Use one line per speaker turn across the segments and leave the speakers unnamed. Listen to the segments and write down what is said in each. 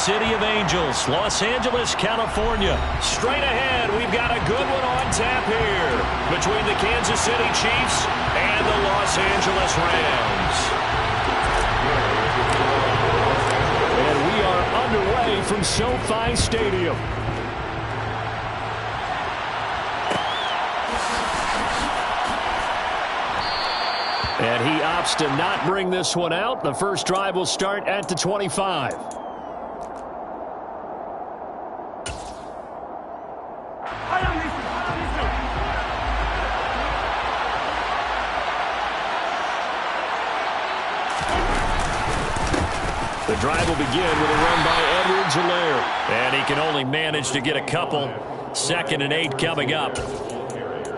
City of Angels, Los Angeles, California. Straight ahead, we've got a good one on tap here between the Kansas City Chiefs and the Los Angeles Rams. And we are underway from SoFi Stadium. And he opts to not bring this one out. The first drive will start at the 25. The drive will begin with a run by Edwards-Helaire. And he can only manage to get a couple. 2nd and 8 coming up.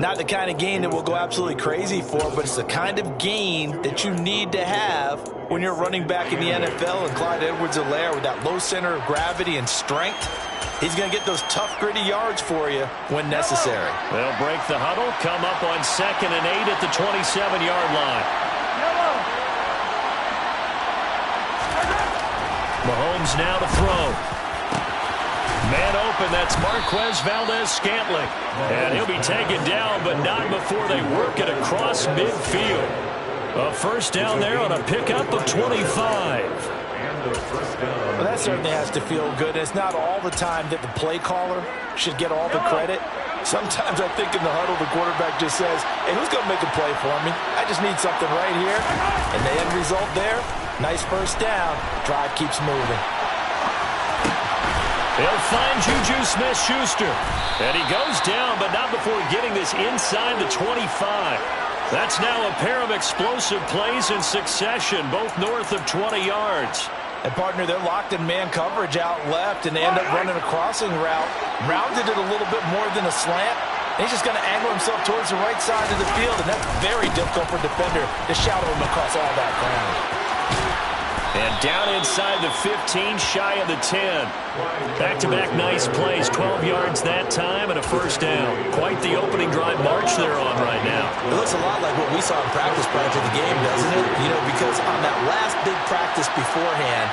Not the kind of gain that we'll go absolutely crazy for, but it's the kind of gain that you need to have when you're running back in the NFL. And Clyde Edwards-Helaire, with that low center of gravity and strength, he's going to get those tough, gritty yards for you when necessary.
They'll break the huddle, come up on 2nd and 8 at the 27-yard line. Mahomes now to throw. Man open, that's Marquez Valdez-Scantling. And he'll be taken down, but not before they work it across midfield. A first down there on a pickup of 25.
Well, that certainly has to feel good. It's not all the time that the play caller should get all the credit. Sometimes I think in the huddle, the quarterback just says, hey, who's going to make a play for me? I just need something right here. And the end result there, nice first down. Drive keeps moving.
He'll find Juju Smith-Schuster. And he goes down, but not before getting this inside the 25. That's now a pair of explosive plays in succession, both north of 20 yards.
And, partner, they're locked in man coverage out left, and they end up running a crossing route. Rounded it a little bit more than a slant. And he's just going to angle himself towards the right side of the field, and that's very difficult for a defender to shadow him across all that ground.
And down inside the 15, shy of the 10. Back-to-back nice plays, 12 yards that time and a first down. Quite the opening drive march they're on right now.
It looks a lot like what we saw in practice prior to the game, doesn't it? You know, because on that last big practice beforehand,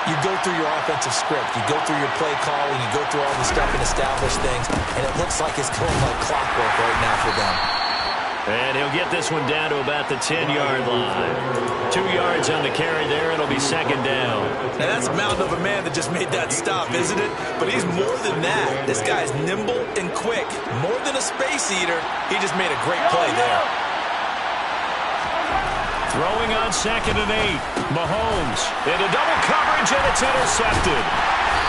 you go through your offensive script. You go through your play calling. You go through all the stuff and establish things. And it looks like it's going like clockwork right now for them.
And he'll get this one down to about the 10-yard line. 2 yards on the carry there. It'll be second down.
Now that's a mountain of a man that just made that stop, isn't it? But he's more than that. This guy's nimble and quick. More than a space eater. He just made a great play there.
Throwing on 2nd and 8. Mahomes into double coverage, and it's intercepted.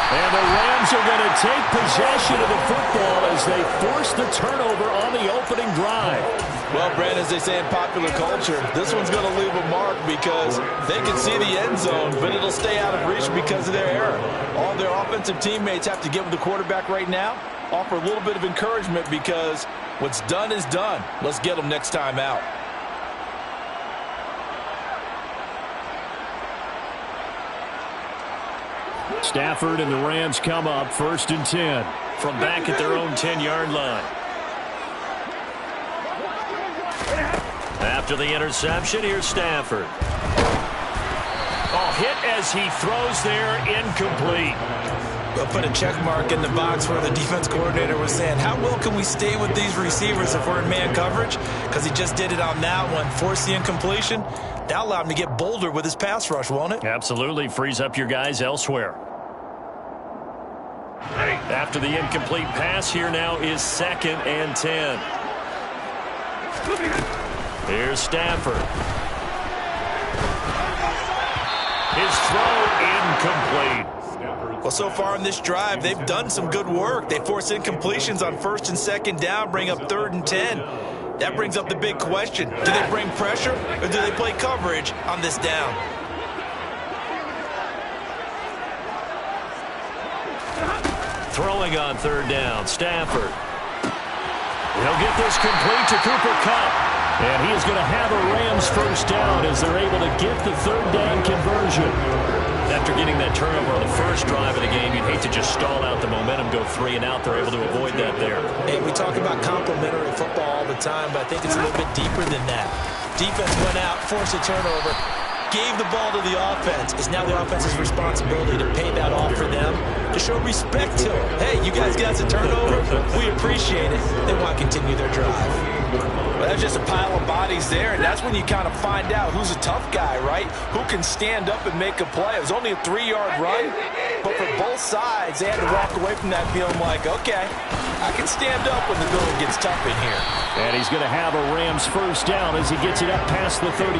And the Rams are going to take possession of the football as they force the turnover on the opening drive.
Well, Brandon, as they say in popular culture, this one's going to leave a mark because they can see the end zone, but it'll stay out of reach because of their error. All their offensive teammates have to get with the quarterback right now, offer a little bit of encouragement because what's done is done. Let's get them next time out.
Stafford and the Rams come up 1st and 10 from back at their own 10-yard line. After the interception, here's Stafford. Oh, hit as he throws there, incomplete.
We'll put a check mark in the box where the defense coordinator was saying, how well can we stay with these receivers if we're in man coverage? Because he just did it on that one, forced the incompletion. That allowed him to get bolder with his pass rush, won't it?
Absolutely, frees up your guys elsewhere. After the incomplete pass, here now is 2nd and 10. Here's Stafford. His throw incomplete.
Well, so far in this drive, they've done some good work. They force incompletions on 1st and 2nd down, bring up 3rd and 10. That brings up the big question. Do they bring pressure or do they play coverage on this down?
Throwing on 3rd down, Stafford. He'll get this complete to Cooper Kupp. And he is going to have a Rams first down as they're able to get the 3rd down conversion. After getting that turnover on the first drive of the game, you'd hate to just stall out the momentum, go 3 and out. They're able to avoid that there.
Hey, we talk about complementary football all the time, but I think it's a little bit deeper than that. Defense went out, forced a turnover, gave the ball to the offense. It's now the offense's responsibility to pay that off for them to show respect to him. Hey, you guys got a turnover? We appreciate it. They want to continue their drive. Well, that's just a pile of bodies there, and that's when you kind of find out who's a tough guy, right? Who can stand up and make a play. It was only a 3-yard run, but for both sides, they had to walk away from that feeling like, okay, I can stand up when the going gets tough in here.
And he's going to have a Rams first down as he gets it up past the 35.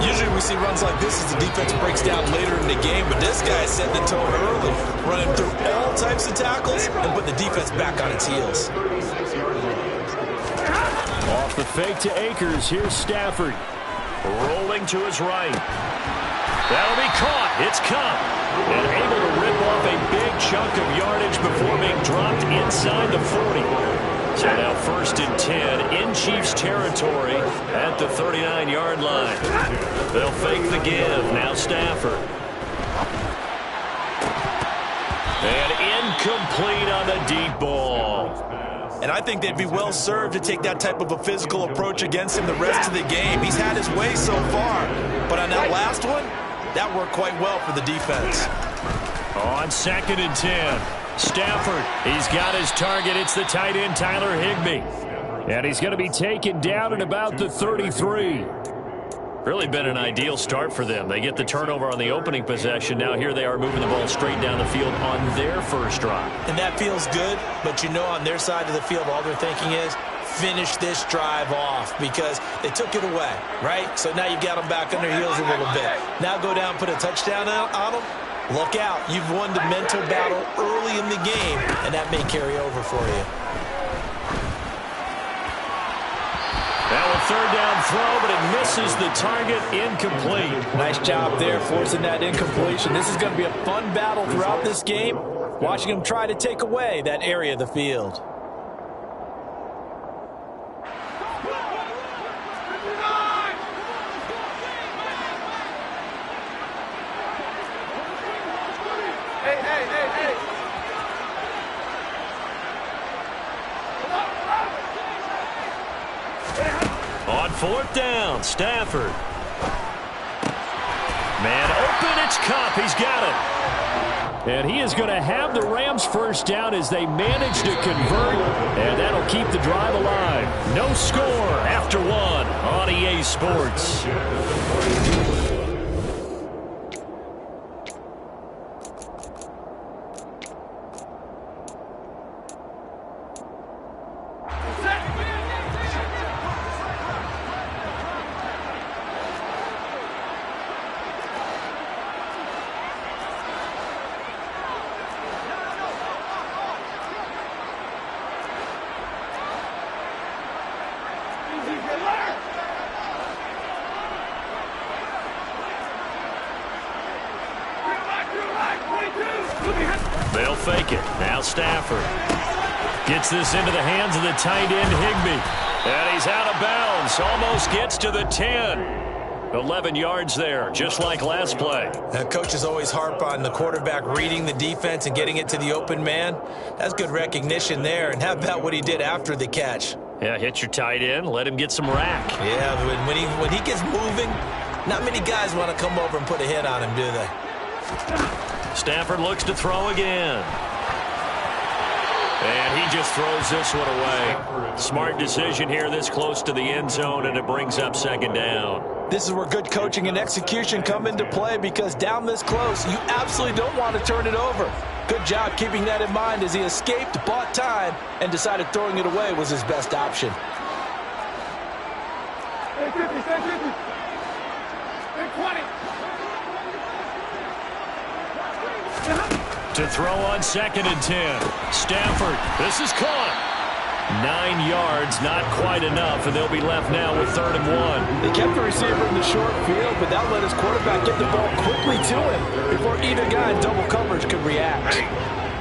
Usually we see runs like this as the defense breaks down later in the game, but this guy is setting the tone early, running through all types of tackles and putting the defense back on its heels.
Off the fake to Akers, here's Stafford. Rolling to his right. That'll be caught. It's Cup. And able to rip off a big chunk of yardage before being dropped inside the 40. So now 1st and 10 in Chiefs territory at the 39-yard line. They'll fake the give. Now Stafford. And incomplete on the deep ball.
And I think they'd be well served to take that type of a physical approach against him the rest of the game. He's had his way so far. But on that last one, that worked quite well for the defense.
On 2nd and 10. Stafford, he's got his target. It's the tight end, Tyler Higbee. And he's going to be taken down at about the 33. Really been an ideal start for them. They get the turnover on the opening possession. Now here they are moving the ball straight down the field on their first drive.
And that feels good, but you know on their side of the field all they're thinking is finish this drive off because they took it away, right? So now you've got them back on their heels a little bit. Now go down, put a touchdown on them. Look out. You've won the mental battle early in the game, and that may carry over for you.
Now a 3rd down throw, but it misses the target. Incomplete.
Nice job there forcing that incompletion. This is going to be a fun battle throughout this game, watching them try to take away that area of the field.
On 4th down, Stafford. Man open, it's Cup. He's got it. And he is going to have the Rams first down as they manage to convert. And that'll keep the drive alive. No score after 1 on EA Sports. They'll fake it. Now Stafford gets this into the hands of the tight end Higbee. And he's out of bounds. Almost gets to the 10. 11 yards there, just like last play.
Coaches always harp on the quarterback reading the defense and getting it to the open man. That's good recognition there. And how about what he did after the catch?
Yeah, hit your tight end, let him get some rack.
Yeah, when he gets moving, not many guys want to come over and put a hit on him, do they?
Stafford looks to throw again. And he just throws this one away. Smart decision here this close to the end zone, and it brings up 2nd down.
This is where good coaching and execution come into play because down this close, you absolutely don't want to turn it over. Good job keeping that in mind as he escaped, bought time, and decided throwing it away was his best option.
Stay 50, stay 50. Stay 20.
To throw on 2nd and 10. Stafford, this is caught. 9 yards, not quite enough, and they'll be left now with 3rd and 1.
They kept the receiver in the short field, but that let his quarterback get the ball quickly to him before either guy in double coverage could react.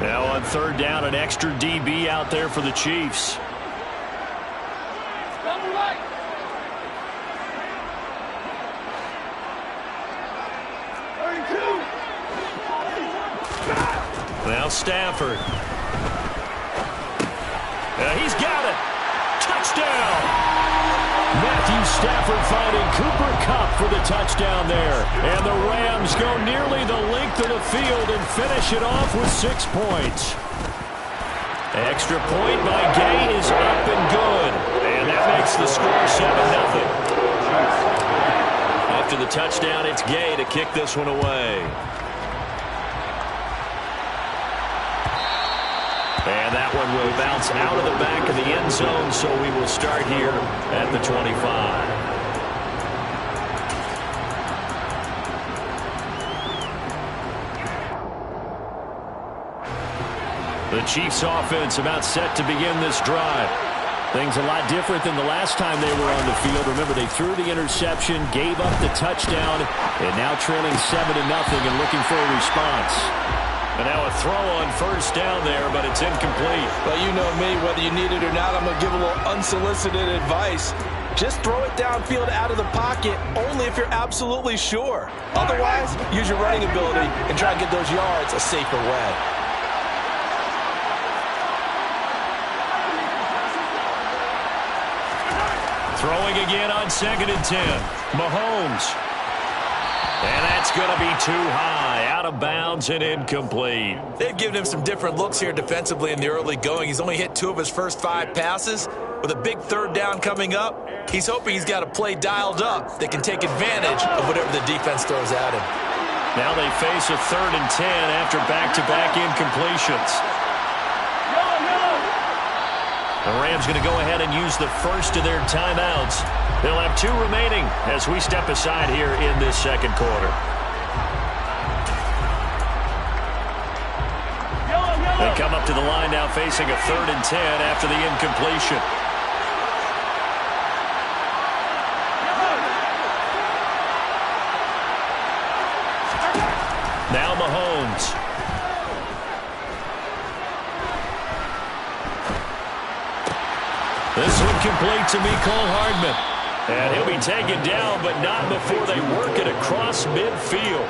Now on 3rd down, an extra DB out there for the Chiefs. Now Stafford. He's got it. Touchdown. Matthew Stafford finding Cooper Kupp for the touchdown there. And the Rams go nearly the length of the field and finish it off with 6 points. Extra point by Gay is up and good. And that makes the score 7-0. After the touchdown, it's Gay to kick this one away. And that one will bounce out of the back of the end zone, so we will start here at the 25. The Chiefs offense about set to begin this drive. Things a lot different than the last time they were on the field. Remember, they threw the interception, gave up the touchdown, and now trailing 7-0 and looking for a response. And now a throw on first down there, but it's incomplete.
Well, you know me, whether you need it or not, I'm going to give a little unsolicited advice. Just throw it downfield out of the pocket only if you're absolutely sure. Otherwise, use your running ability and try and get those yards a safer way.
Throwing again on 2nd and 10. Mahomes. And that's going to be too high, out of bounds and incomplete.
They've given him some different looks here defensively in the early going. He's only hit 2 of his first 5 passes. With a big 3rd down coming up, he's hoping he's got a play dialed up that can take advantage of whatever the defense throws at him.
Now they face a 3rd and 10 after back-to-back incompletions. The Rams going to go ahead and use the first of their timeouts. They'll have 2 remaining as we step aside here in this second quarter. They come up to the line now facing a 3rd and 10 after the incompletion. Now Mahomes. This one complete to Mecole Hardman. And he'll be taken down, but not before they work it across midfield.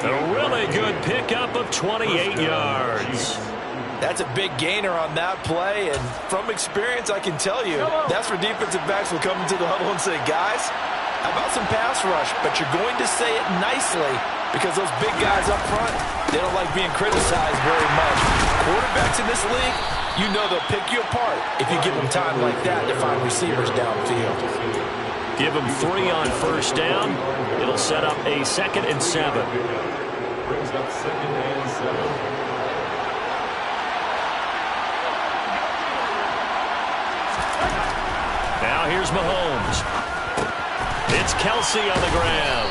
A really good pickup of 28 yards.
That's a big gainer on that play, and from experience, I can tell you, that's where defensive backs will come into the huddle and say, guys, how about some pass rush? But you're going to say it nicely because those big guys up front, they don't like being criticized very much. Quarterbacks in this league, you know they'll pick you apart if you give them time like that to find receivers downfield.
Give them 3 on first down. It'll set up a 2nd and 7.
Brings up 2nd and 7.
Now here's Mahomes. It's Kelsey on the ground.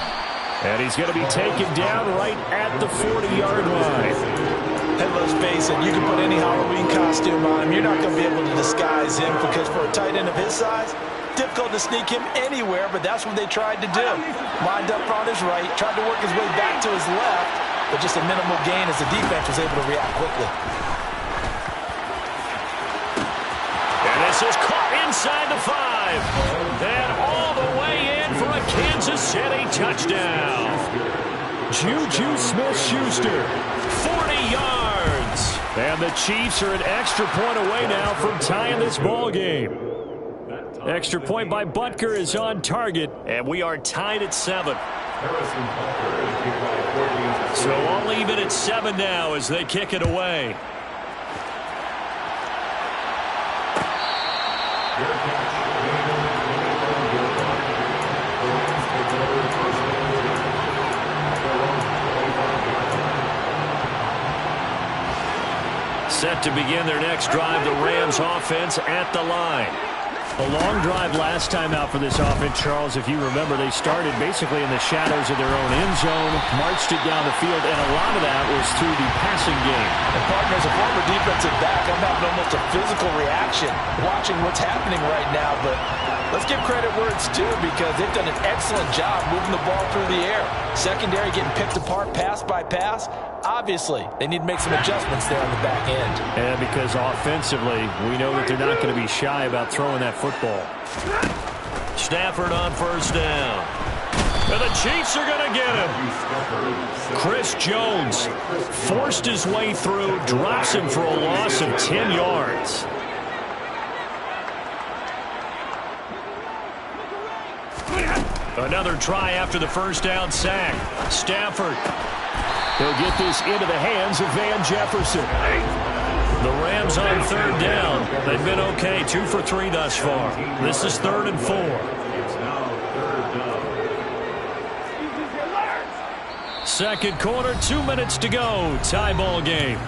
And he's going to be taken down right at the 40-yard line.
And let's face it, you can put any Halloween costume on him. You're not going to be able to disguise him because for a tight end of his size, difficult to sneak him anywhere, but that's what they tried to do. Lined up on his right, tried to work his way back to his left, but just a minimal gain as the defense was able to react quickly.
And this is caught inside the 5. And all the way in for a Kansas City touchdown. Juju Smith-Schuster, 40 yards. And the Chiefs are an extra point away now from tying this ball game. Extra point by Butker is on target, and we are tied at 7. So all even at 7 now as they kick it away. Set to begin their next drive, the Rams offense at the line. A long drive last time out for this offense, Charles. If you remember, they started basically in the shadows of their own end zone, marched it down the field, and a lot of that was through the passing game.
And partner, as a former defensive back, I'm having almost a physical reaction watching what's happening right now. But let's give credit where it's due because they've done an excellent job moving the ball through the air. Secondary getting picked apart pass by pass. Obviously, they need to make some adjustments there on the back end.
And because offensively, we know that they're not going to be shy about throwing that football. Stafford on first down. And the Chiefs are going to get him. Chris Jones forced his way through, drops him for a loss of 10 yards. Another try after the first down sack. Stafford. He'll get this into the hands of Van Jefferson. The Rams on third down. They've been okay, 2 for 3 thus far. This is 3rd and 4.
It's now 3rd down.
Second quarter, 2 minutes to go. Tie ball game.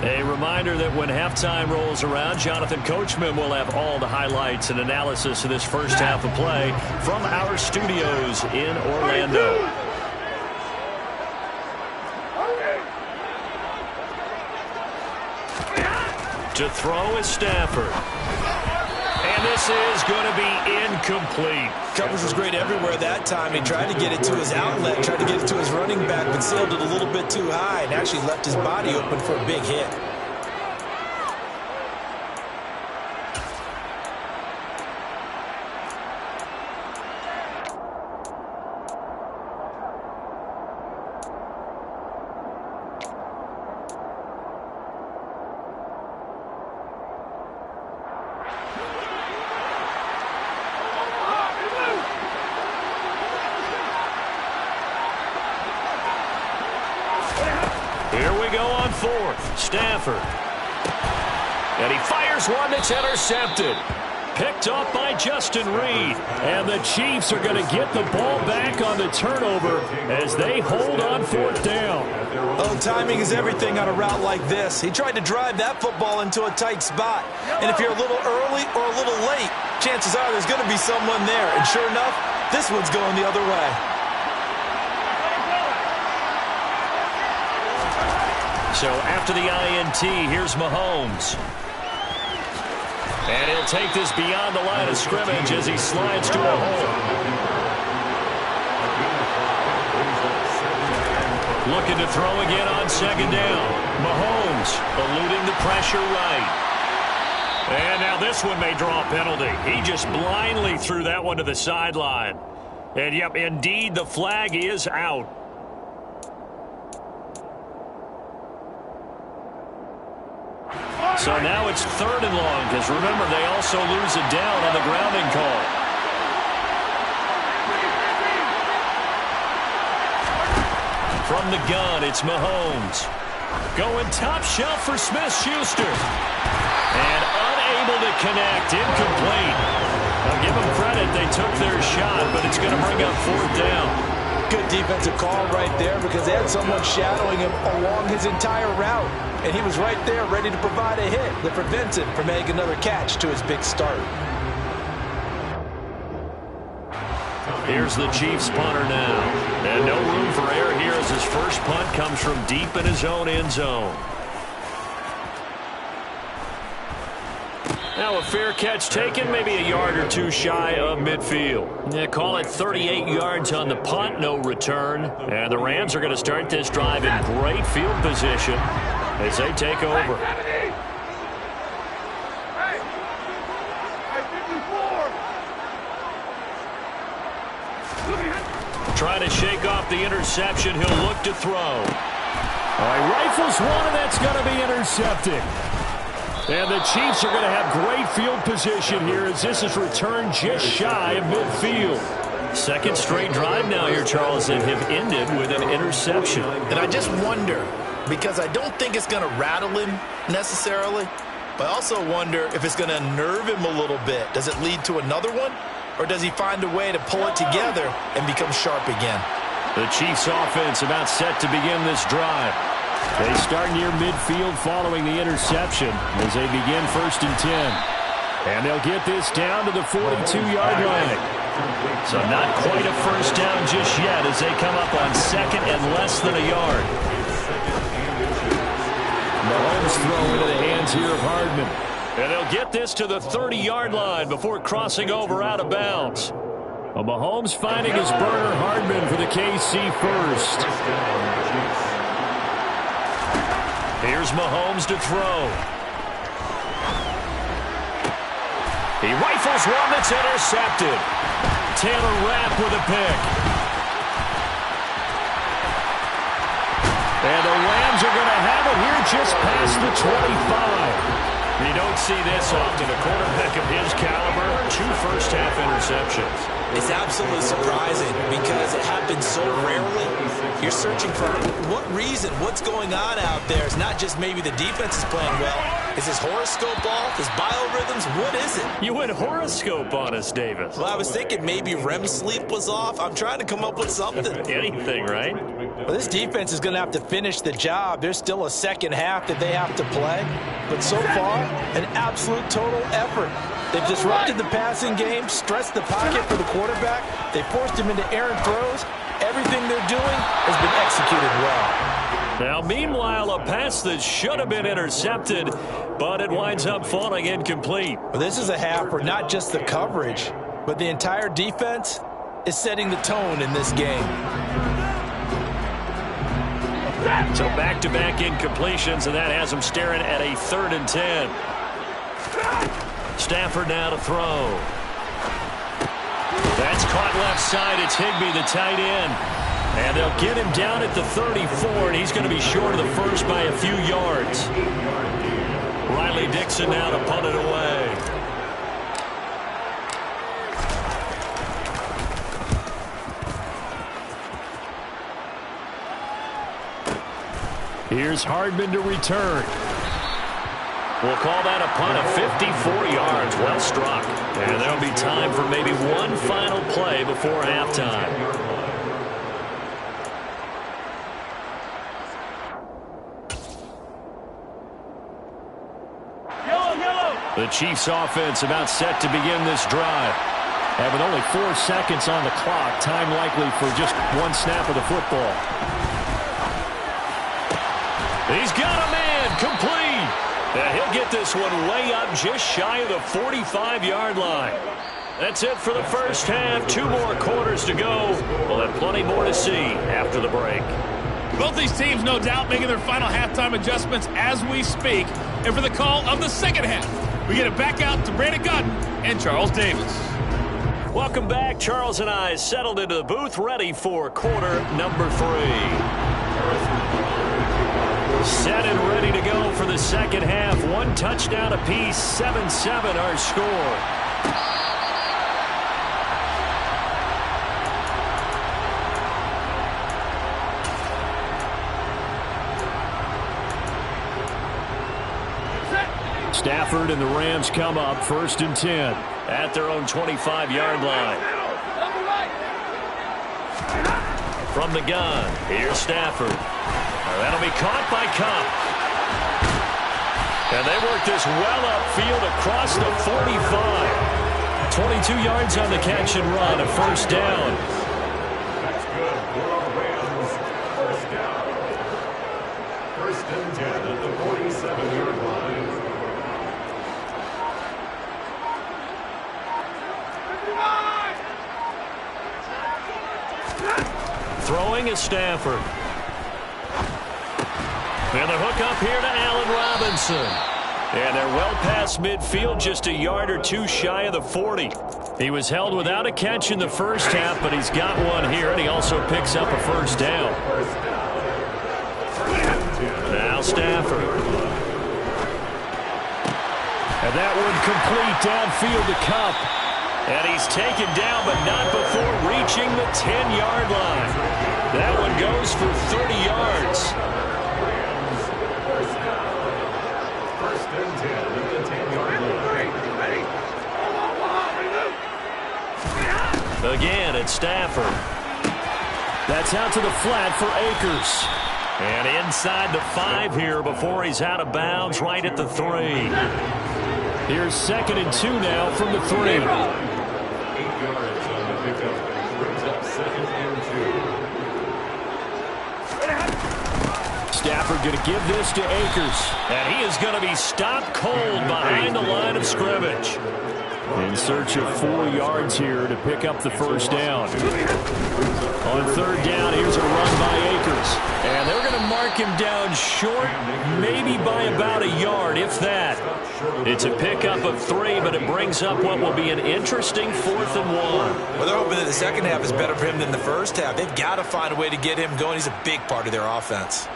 A reminder that when halftime rolls around, Jonathan Coachman will have all the highlights and analysis of this first half of play from our studios in Orlando. To throw is Stafford. And this is going to be incomplete.
Coverage was great everywhere that time. He tried to get it to his outlet, tried to get it to his running back, but sailed it a little bit too high and actually left his body open for a big hit.
Here we go on 4th. Stafford. And he fires one that's intercepted. Picked up by Justin Reed. And the Chiefs are going to get the ball back on the turnover as they hold on 4th down.
Oh, timing is everything on a route like this. He tried to drive that football into a tight spot. And if you're a little early or a little late, chances are there's going to be someone there. And sure enough, this one's going the other way.
So after the INT, here's Mahomes. And he'll take this beyond the line of scrimmage as he slides to a hole. Looking to throw again on 2nd down. Mahomes eluding the pressure right. And now this one may draw a penalty. He just blindly threw that one to the sideline. And yep, indeed, the flag is out. So now it's 3rd and long, because remember, they also lose it down on the grounding call. From the gun, it's Mahomes. Going top shelf for Smith-Schuster. And unable to connect, incomplete. I'll give them credit, they took their shot, but it's going to bring up 4th down.
Good defensive call right there because they had someone shadowing him along his entire route. And he was right there ready to provide a hit that prevents him from making another catch to his big start.
Here's the Chiefs punter now. And no room for error here as his first punt comes from deep in his own end zone. Now a fair catch taken, maybe a yard or two shy of midfield. Yeah, call it 38 yards on the punt, no return. And the Rams are going to start this drive in great field position as they take over. Trying to shake off the interception. He'll look to throw. All right, rifles one, and that's going to be intercepted. And the Chiefs are going to have great field position here as this is returned just shy of midfield. Second straight drive now here, Charles, that have ended with an interception.
And I just wonder, because I don't think it's going to rattle him necessarily, but I also wonder if it's going to nerve him a little bit. Does it lead to another one? Or does he find a way to pull it together and become sharp again?
The Chiefs offense about set to begin this drive. They start near midfield following the interception as they begin 1st and 10. And they'll get this down to the 42-yard line. So not quite a first down just yet as they come up on 2nd and less than a yard. Mahomes throw into the hands here of Hardman. And they'll get this to the 30-yard line before crossing over out of bounds. Well, Mahomes finding his burner Hardman for the KC first. Here's Mahomes to throw. He rifles one that's intercepted. Taylor Rapp with a pick. And the Rams are going to have it here just past the 25. You don't see this often. A quarterback of his caliber, 2 first-half interceptions.
It's absolutely surprising because it happens so rarely. You're searching for what reason, what's going on out there. It's not just maybe the defense is playing well. Is his horoscope off? His biorhythms? What is it?
You went horoscope on us, Davis.
Well, I was thinking maybe REM sleep was off. I'm trying to come up with something.
Anything, right?
Well, this defense is going to have to finish the job. There's still a second half that they have to play. But so far, an absolute total effort. They've disrupted the passing game, stressed the pocket for the quarterback. They forced him into errant throws. Everything they're doing has been executed well.
Now, meanwhile, a pass that should have been intercepted, but it winds up falling incomplete.
Well, this is a half where not just the coverage, but the entire defense is setting the tone in this game.
So back-to-back incompletions, and that has them staring at a 3rd and 10. Stafford now to throw. That's caught left side. It's Higbee, the tight end. And they'll get him down at the 34, and he's going to be short of the first by a few yards. Riley Dixon now to punt it away. Here's Hardman to return. We'll call that a punt of 54 yards. Well struck. And there'll be time for maybe one final play before halftime. The Chiefs offense about set to begin this drive. And with only 4 seconds on the clock, time likely for just one snap of the football. He's got a man, complete. And he'll get this one way up just shy of the 45-yard line. That's it for the first half. 2 more quarters to go. We'll have plenty more to see after the break.
Both these teams, no doubt, making their final halftime adjustments as we speak. And for the call of the second half, we get it back out to Brandon Godden and Charles Davis.
Welcome back. Charles and I settled into the booth, ready for quarter number 3. Set and ready to go for the second half. 1 touchdown apiece, 7-7 our score. Stafford and the Rams come up 1st and 10 at their own 25-yard line. From the gun, here's Stafford. That'll be caught by Cup. And they work this well upfield across the 45. 22 yards on the catch and run, a 1st down.
That's good for the Rams. 1st down. 1st and 10 at the 47-yard line.
Throwing is Stafford. And the hook up here to Allen Robinson. And they're well past midfield, just a yard or 2 shy of the 40. He was held without a catch in the first half, but he's got one here, and he also picks up a 1st down. Now Stafford. And that one complete downfield to Cup. And he's taken down, but not before reaching the 10-yard line. That one goes for 30 yards. Again, it's Stafford. That's out to the flat for Akers. And inside the 5 here before he's out of bounds, right at the 3. Here's 2nd and 2 now from the 3.
8 yards on the pickup. Brings up 2nd and 2.
Stafford going to give this to Akers. And he is going to be stopped cold behind the line of scrimmage. In search of 4 yards here to pick up the 1st down. On 3rd down, here's a run by Akers. And they're going to mark him down short, maybe by about a yard, if that. It's a pickup of 3, but it brings up what will be an interesting 4th and 1.
Well, they're hoping that the second half is better for him than the first half. They've got to find a way to get him going. He's a big part of their offense.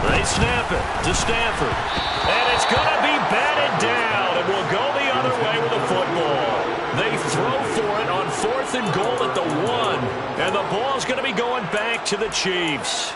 They snap it to Stanford. And it's going to be batted down. And will go the other way with the football. They throw for it on 4th and goal at the 1. And the ball's going to be going back to the Chiefs.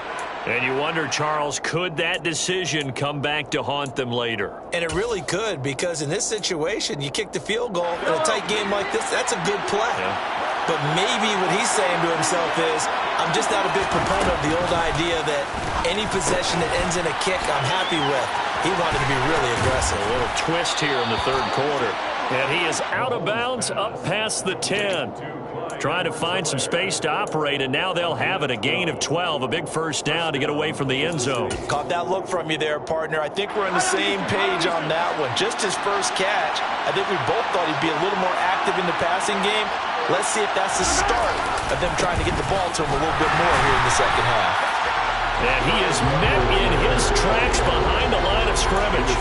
And you wonder, Charles, could that decision come back to haunt them later?
And it really could, because in this situation, you kick the field goal in a tight game like this, that's a good play.
Yeah.
But maybe what he's saying to himself is, I'm just not a big proponent of the old idea that any possession that ends in a kick I'm happy with. He wanted to be really aggressive.
A little twist here in the 3rd quarter. And he is out of bounds up past the 10. Trying to find some space to operate, and now they'll have it. A gain of 12, a big first down to get away from the end zone.
Caught that look from you there, partner. I think we're on the same page on that one. Just his first catch, I think we both thought he'd be a little more active in the passing game. Let's see if that's the start of them trying to get the ball to him a little bit more here in the second half.
And he is met in his tracks behind the line of scrimmage.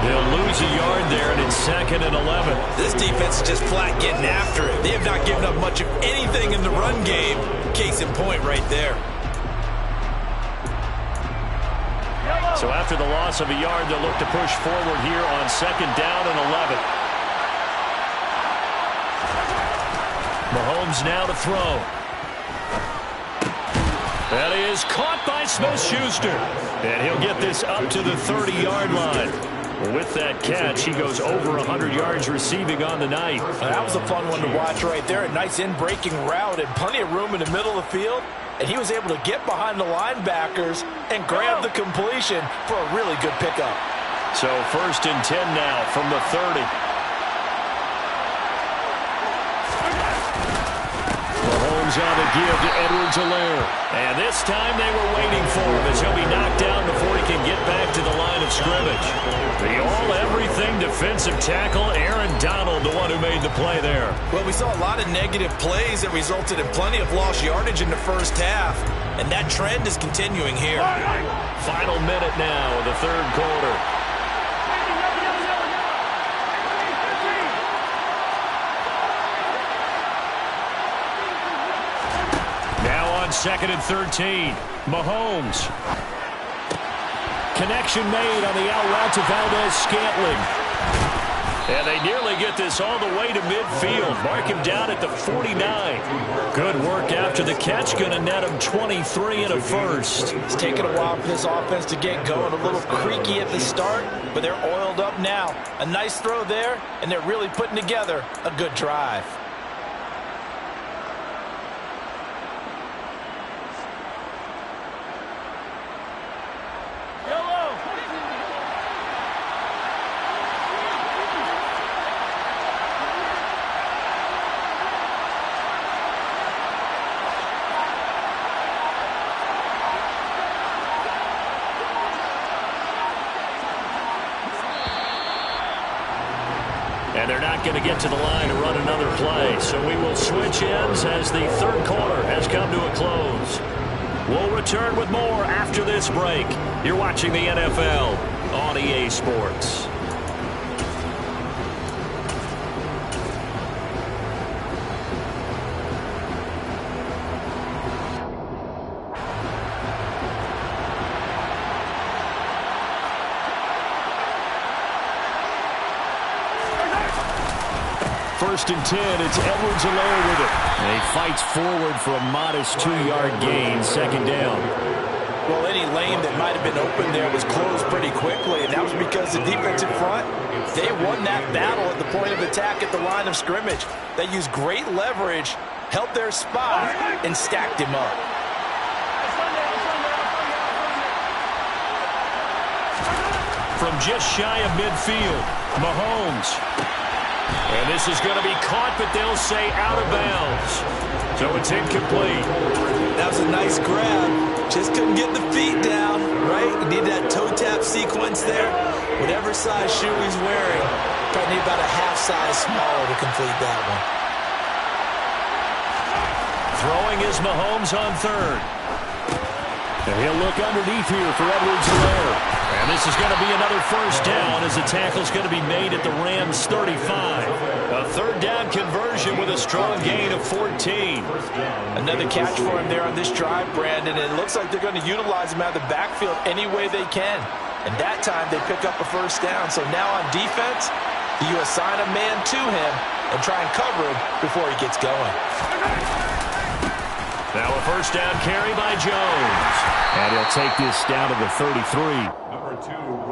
They'll lose a yard there, and it's 2nd and 11.
This defense is just flat getting after it. They have not given up much of anything in the run game. Case in point right there.
So after the loss of a yard, they'll look to push forward here on 2nd down and 11. Mahomes now to throw. That is caught by Smith-Schuster. And he'll get this up to the 30-yard line. With that catch, he goes over 100 yards receiving on the night.
That was a fun one to watch right there. A nice in-breaking route and plenty of room in the middle of the field. And he was able to get behind the linebackers and grab the completion for a really good pickup.
So 1st and 10 now from the 30. Mahomes on the give to Edwards-Helaire. And this time they were waiting for him as he'll be knocked down before he can get back to the line of scrimmage. The all-everything defensive tackle, Aaron Donald, the one who made the play there.
Well, we saw a lot of negative plays that resulted in plenty of lost yardage in the first half. And that trend is continuing here.
Final minute now of the 3rd quarter. Now on 2nd and 13. Mahomes. Connection made on the out route to Valdez-Scantling. And they nearly get this all the way to midfield. Mark him down at the 49. Good work after the catch. Going to net him 23 and a first.
It's taken a while for this offense to get going. A little creaky at the start, but they're oiled up now. A nice throw there, and they're really putting together a good drive.
And they're not going to get to the line to run another play. So we will switch ends as the 3rd quarter has come to a close. We'll return with more after this break. You're watching the NFL on EA Sports. First and 10, it's Edwards-Helaire with it. And he fights forward for a modest 2-yard gain, 2nd down.
Well, any lane that might have been open there was closed pretty quickly, and that was because the defense in front, they won that battle at the point of attack at the line of scrimmage. They used great leverage, held their spot, and stacked him up.
From just shy of midfield, Mahomes. And this is going to be caught, but they'll say out of bounds. So it's incomplete.
That was a nice grab. Just couldn't get the feet down, right? You need that toe tap sequence there. Whatever size shoe he's wearing, probably need about a half size smaller to complete that one.
Throwing is Mahomes on 3rd. And he'll look underneath here for Edwards-Helaire. And this is going to be another first down as the tackle's going to be made at the Rams' 35. A third down conversion with a strong gain of 14.
Another catch for him there on this drive, Brandon. It looks like they're going to utilize him out of the backfield any way they can. And that time they pick up a first down. So now on defense, you assign a man to him and try and cover him before he gets going.
Now a first down carry by Jones. And he'll take this down to the 33.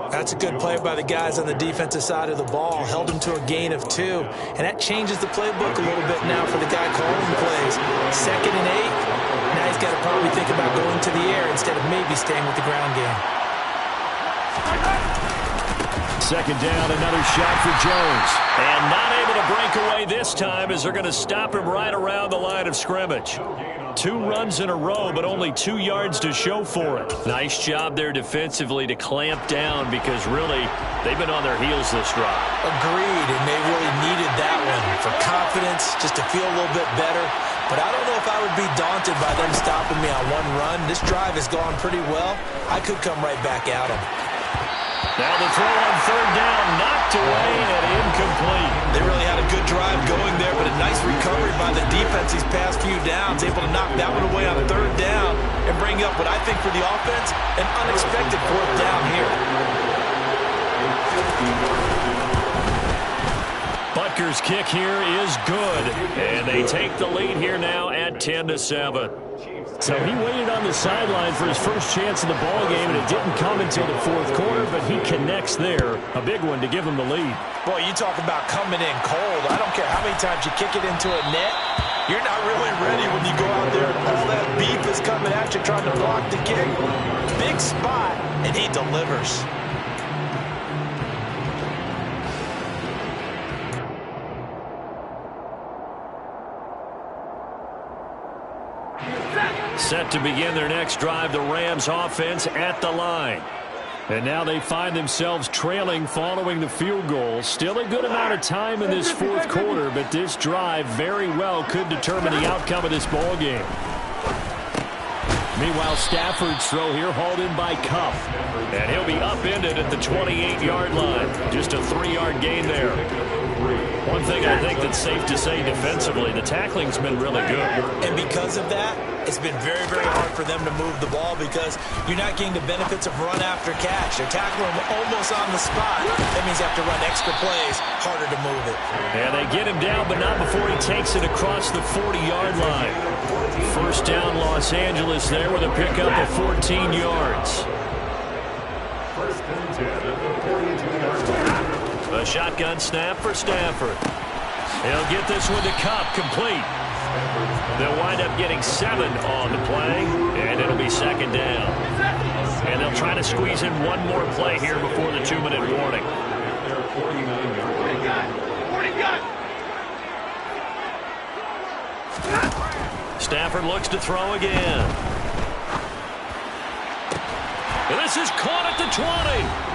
That's a good play by the guys on the defensive side of the ball. Held him to a gain of 2. And that changes the playbook a little bit now for the guy calling the plays. 2nd and 8. Now he's got to probably think about going to the air instead of maybe staying with the ground game.
Second down, another shot for Jones. And not able to break away this time as they're going to stop him right around the line of scrimmage. 2 runs in a row, but only 2 yards to show for it. Nice job there defensively to clamp down because really they've been on their heels this drive.
Agreed, and they really needed that one for confidence, just to feel a little bit better. But I don't know if I would be daunted by them stopping me on one run. This drive has gone pretty well. I could come right back at them.
Now the throw on third down, knocked away and incomplete.
They really had a good drive going there, but a nice recovery by the defense these past few downs. Able to knock that one away on third down and bring up what I think for the offense, an unexpected 4th down here.
Butker's kick here is good, and they take the lead here now at 10-7. So he waited on the sideline for his first chance in the ball game, and it didn't come until the 4th quarter, but he connects there. A big one to give him the lead.
Boy, you talk about coming in cold. I don't care how many times you kick it into a net. You're not really ready when you go out there and all that beef is coming at you trying to block the kick. Big spot, and he delivers.
Set to begin their next drive, the Rams offense at the line. And now they find themselves trailing following the field goal. Still a good amount of time in this 4th quarter, but this drive very well could determine the outcome of this ball game. Meanwhile, Stafford's throw here hauled in by Cup. And he'll be upended at the 28-yard line. Just a 3-yard gain there. One thing I think that's safe to say defensively, the tackling's been really good.
And because of that, it's been very, very hard for them to move the ball because you're not getting the benefits of run after catch. They're tackling him almost on the spot. That means you have to run extra plays, harder to move it.
And they get him down, but not before he takes it across the 40-yard line. First down, Los Angeles there with a pickup of 14 yards.
First and 10 at the 42-yard line.
A shotgun snap for Stafford. He'll get this one to Cup, complete. They'll wind up getting 7 on the play, and it'll be 2nd down. And they'll try to squeeze in one more play here before the 2-minute warning. Stafford looks to throw again. And this is caught at the 20.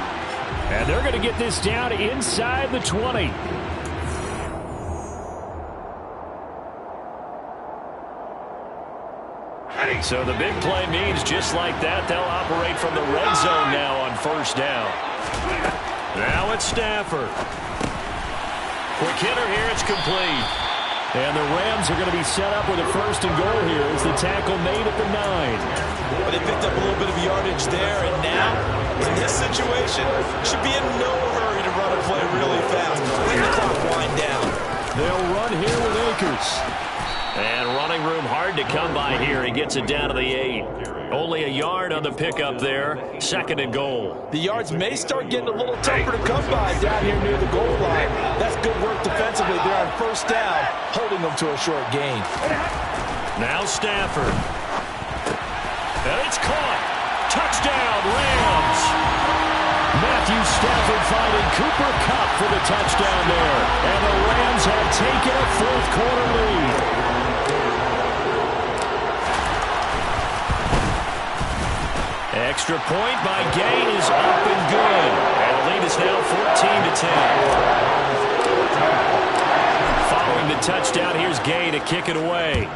And they're going to get this down inside the 20. So the big play means just like that, they'll operate from the red zone now on first down. Now it's Stafford. Quick hitter here, it's complete. And the Rams are going to be set up with a 1st and goal here as the tackle made at the 9.
Well, they picked up a little bit of yardage there, and now, in this situation, should be in no hurry to run a play really fast. Let the clock wind down.
They'll run here with Akers. And running room hard to come by here. He gets it down to the 8. Only a yard on the pickup there. 2nd and goal.
The yards may start getting a little tougher to come by down here near the goal line. That's good work defensively there on first down, holding them to a short gain.
Now Stafford. And it's caught. Touchdown, Rams. Matthew Stafford finding Cooper Kupp for the touchdown there. And the Rams have taken a 4th quarter lead. Extra point by Gay is up and good. And the lead is now 14-10. Following the touchdown, here's Gay to kick it away.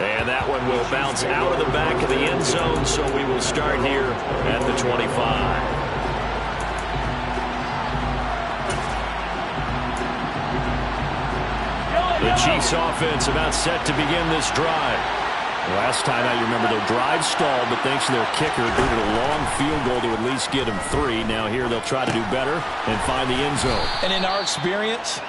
And that one will bounce out of the back of the end zone, so we will start here at the 25. The Chiefs offense about set to begin this drive. Last time out, you remember their drive stalled, but thanks to their kicker, booted a long field goal to at least get them 3. Now here they'll try to do better and find the end zone.
And in our experience,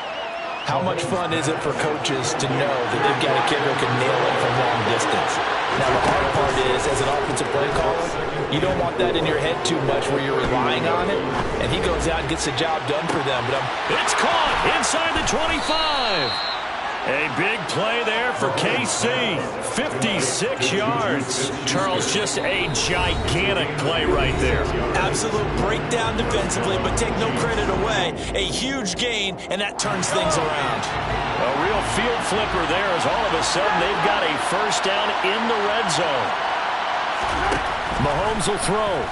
how much fun is it for coaches to know that they've got a kicker who can nail it from long distance? Now, the hard part is, as an offensive play caller, you don't want that in your head too much where you're relying on it, and he goes out and gets the job done for them. But
it's caught inside the 25. A big play there for KC. 56 yards. Charles, just a gigantic play right there.
Absolute breakdown defensively, but take no credit away. A huge gain, and that turns things around.
A real field flipper there as all of a sudden they've got a first down in the red zone. Mahomes will throw.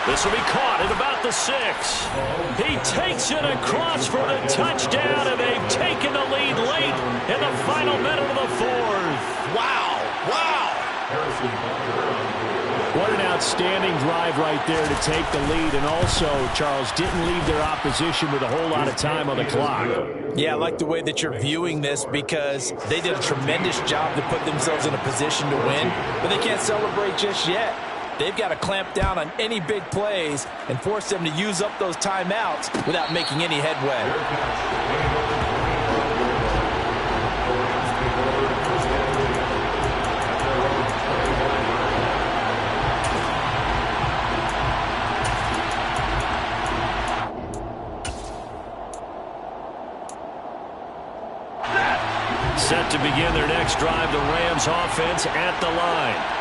This will be caught at about the 6. He takes it across for the touchdown, and they've taken the lead late in the final minute of the 4th.
Wow. Wow.
What an outstanding drive right there to take the lead, and also, Charles, didn't leave their opposition with a whole lot of time on the clock.
Yeah, I like the way that you're viewing this because they did a tremendous job to put themselves in a position to win, but they can't celebrate just yet. They've got to clamp down on any big plays and force them to use up those timeouts without making any headway.
Set to begin their next drive, the Rams offense at the line.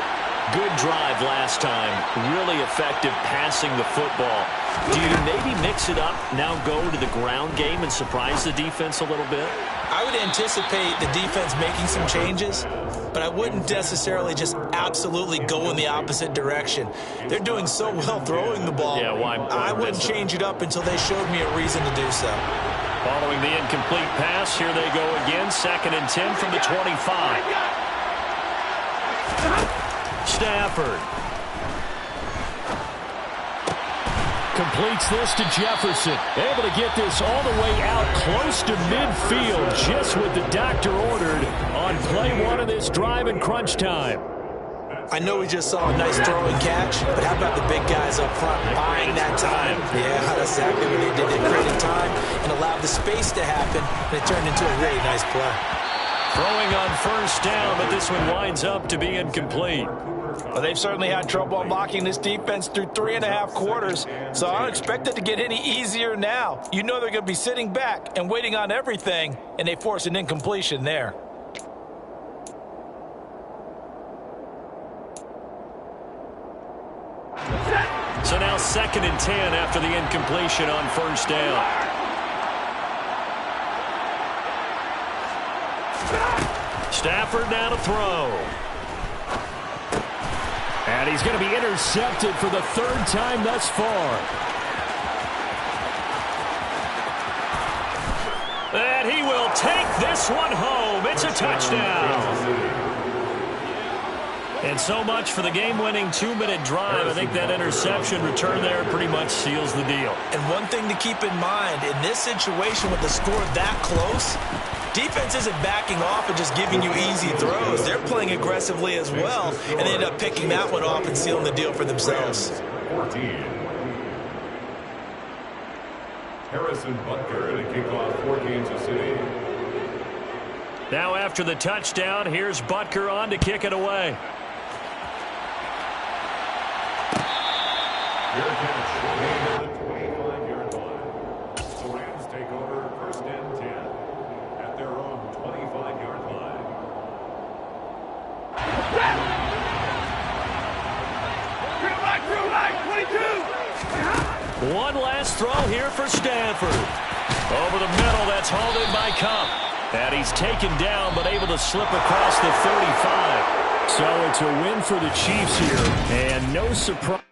Good drive last time. Really effective passing the football. Do you maybe mix it up, now go to the ground game and surprise the defense a little bit?
I would anticipate the defense making some changes, but I wouldn't necessarily just absolutely go in the opposite direction. They're doing so well throwing the ball.
Yeah, why
I wouldn't change it up until they showed me a reason to do so.
Following the incomplete pass, here they go again. 2nd and 10 from the 25. Stafford completes this to Jefferson. Able to get this all the way out close to midfield, just what the doctor ordered on play 1 of this drive in crunch time.
I know we just saw a nice throw and catch, but how about the big guys up front buying that time? Yeah, that's exactly what they did. They created time and allowed the space to happen, and it turned into a really nice play.
Throwing on first down, but this one winds up to be incomplete.
Well, they've certainly had trouble unlocking this defense through 3.5 quarters, so I don't expect it to get any easier now. You know they're going to be sitting back and waiting on everything, and they force an incompletion there.
So now 2nd and 10 after the incompletion on first down. Stafford now to throw. And he's going to be intercepted for the 3rd time thus far. And he will take this one home. It's a touchdown. And so much for the game-winning 2-minute drive. I think that interception return there pretty much seals the deal.
And one thing to keep in mind, in this situation with the score that close, defense isn't backing off and just giving you easy throws. They're playing aggressively as well, and they end up picking that one off and sealing the deal for themselves.
14. Harrison Butker to kick off for Kansas City.
Now after the touchdown, here's Butker on to kick it away.
Fair catch, gain at the 25-yard line. The Rams take over 1st and 10 at their own 25-yard line.
One last throw here for Stafford. Over the middle, that's hauled in by Cup. And he's taken down, but able to slip across the 35. So it's a win for the Chiefs here, and no surprise.